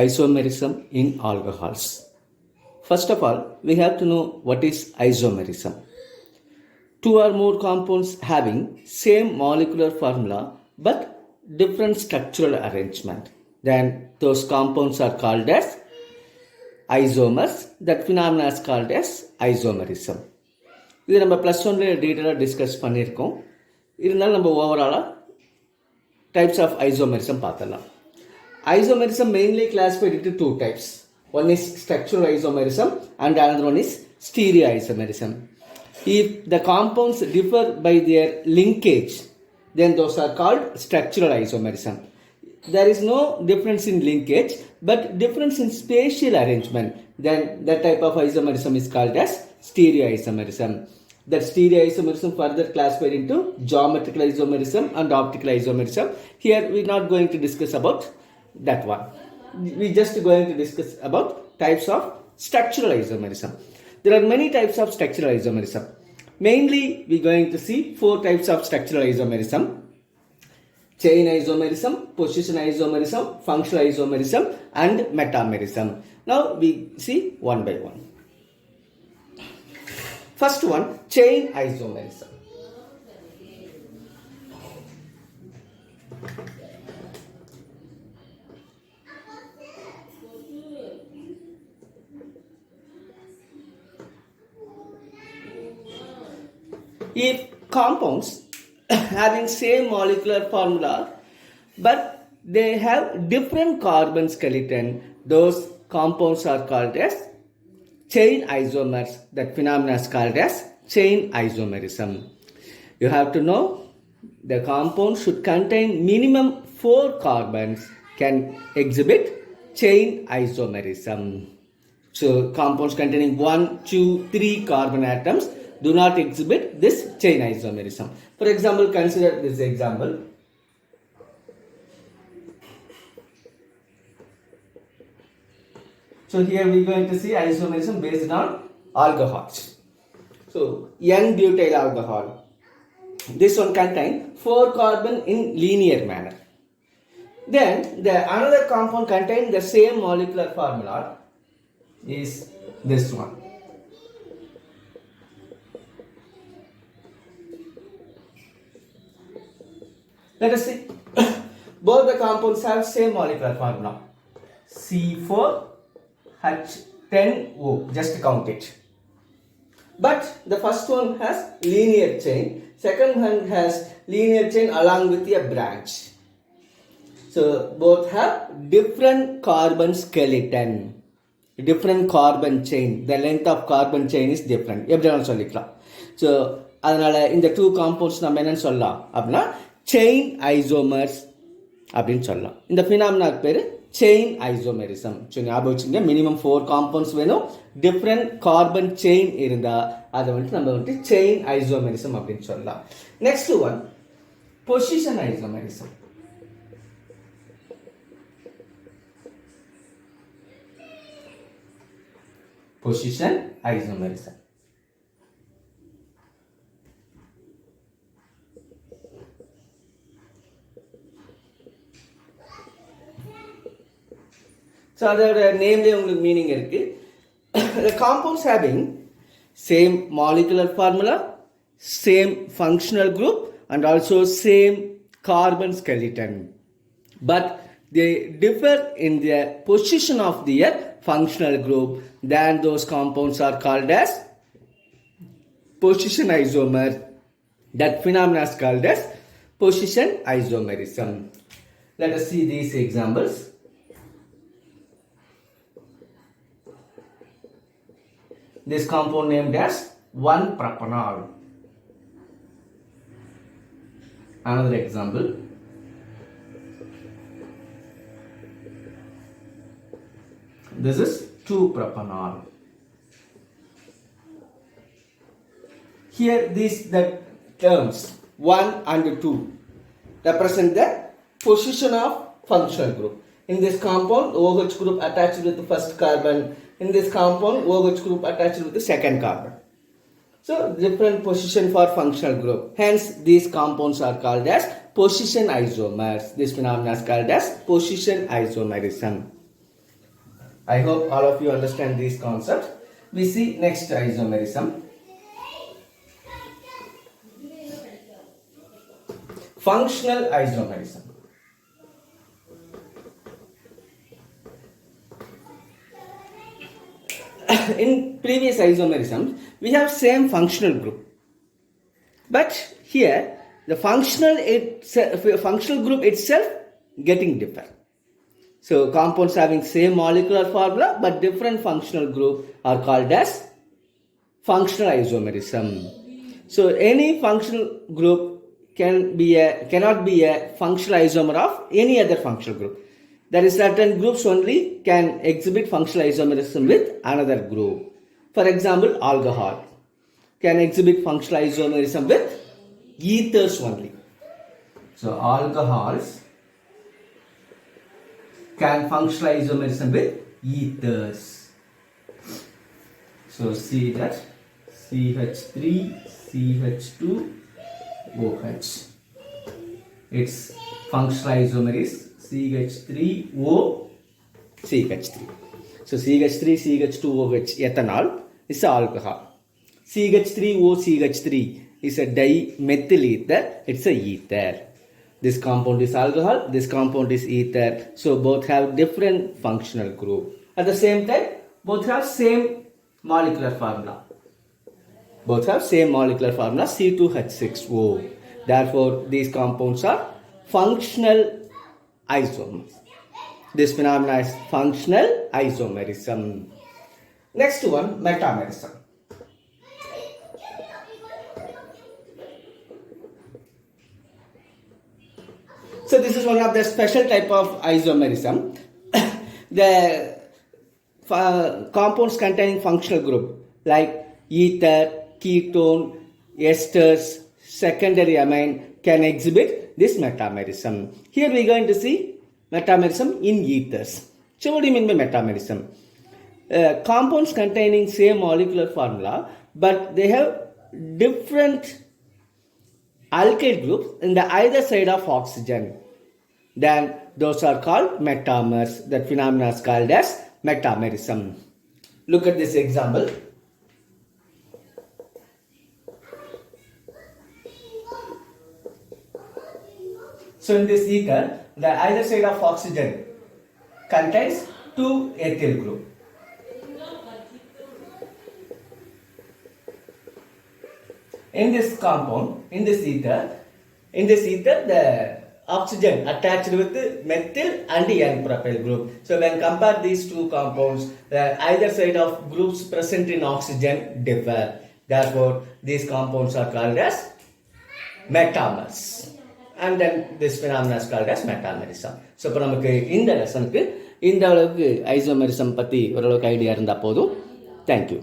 Isomerism in alcohols. First of all, we have to know what is isomerism. Two or more compounds having same molecular formula but different structural arrangement. Then those compounds are called as isomers. That phenomenon is called as isomerism. இது நம்ம plus ஒன்ல டீட்டெயிலாக discuss பண்ணியிருக்கோம். இருந்தாலும் நம்ம ஓவராலாக types of isomerism பார்த்தலாம். Isomerism mainly classified into two types. One is structural isomerism and another one is stereoisomerism. If the compounds differ by their linkage, then those are called structural isomerism. There is no difference in linkage but difference in spatial arrangement. Then that type of isomerism is called as stereoisomerism. That stereoisomerism further classified into geometrical isomerism and optical isomerism. Here we are not going to discuss about that one. We just going to discuss about types of structural isomerism. There are many types of structural isomerism. Mainly we are going to see four types of structural isomerism: chain isomerism, position isomerism, functional isomerism and metamerism. Now we see one by one. First one, chain isomerism. If compounds having same molecular formula but they have different carbon skeleton, those compounds are called as chain isomers. That phenomenon is called as chain isomerism. You have to know the compound should contain minimum 4 carbons can exhibit chain isomerism. So compounds containing 1, 2, 3 carbon atoms do not exhibit this chain isomerism. For example, consider this example. So here we are going to see isomerism based on alcohols. So N-butyl alcohol. This one contains 4 carbon in linear manner. Then the another compound containing the same molecular formula is this one. Let us see. Both the compounds have same molecular formula. C4H10O. Just count it. But the first one has linear chain. Second one has linear chain along with a branch. So both have different carbon skeleton. Different carbon chain. The length of carbon chain is different. எப்படினாலும் சொல்லிக்கலாம். So அதனால இந்த two compounds நம்ம என்னன்னு சொல்லலாம் அப்படின்னா chain isomers அப்படின்னு சொல்லலாம். இந்த ஃபினாமினாக்கு பேர் செயின் ஐசோமெரிசம். ஞாபகம் வச்சுங்க, மினிமம் 4 காம்பவுண்ட்ஸ் வேணும், டிஃப்ரெண்ட் கார்பன் செயின் இருந்தால் அதை நம்ம செயின் ஐசோமெரிசம் அப்படின்னு சொல்லலாம். Next one, position isomerism. Position isomerism. So அதோட நேம்லேயே உங்களுக்கு மீனிங் இருக்கு. The compounds having same molecular formula, same functional group and also same carbon skeleton, but they differ in their position of their functional group, then those compounds are called as position isomer. That phenomenon is called as position isomerism. Let us see these examples. This compound named as 1-propanol. Another example. This is 2-propanol. Here the terms 1 and 2 represent the position of functional group. In this compound, OH group attached with the first carbon. In this compound, OH group attached with the second carbon. So, different position for functional group. Hence, these compounds are called as position isomers. This phenomenon is called as position isomerism. I hope all of you understand these concepts. We see next isomerism. Functional isomerism. In previous isomerisms, we have same functional group. But here, the functional group itself getting different. So compounds having same molecular formula but different functional group are called as functional isomerism. So any functional group cannot be a functional isomer of any other functional group. There is certain groups only can exhibit functional isomerism with another group. For example, alcohol can exhibit functional isomerism with ethers only. So alcohols can functional isomerism with ethers. So see that CH3, CH2, OH. Its functional isomer is CH3O, CH3. So CH3, CH2OH ethanol is alcohol. CH3O, CH3 is a dimethyl ether. It's a ether. This compound is alcohol, this compound is ether. So both have different functional group. At the same time, both have same molecular formula. Both have same molecular formula C2H6O. Therefore, these compounds are functional isomers. This phenomenon is functional isomerism. Next one, metamerism. So this is one of the special type of isomerism. The compounds containing functional group like ether, ketone, esters, secondary amine can exhibit this metamerism. Here we are going to see metamerism in ethers. So what do you mean by metamerism? Compounds containing same molecular formula but they have different alkyl groups in the either side of oxygen. Then those are called metamers. That phenomenon is called as metamerism. Look at this example. So in this ether, the either side of oxygen contains two ethyl group. In this compound, in this ether, the oxygen attached with methyl and N-propyl group. So when compare these two compounds, the either side of groups present in oxygen differ. Therefore, these compounds are called as metamers. And then this phenomenon is called as metamerism. So இப்போ நமக்கு இந்த லெசனுக்கு இந்த அளவுக்கு isomerism பற்றி ஓரளவுக்கு idea இருந்தால் போதும். Thank you.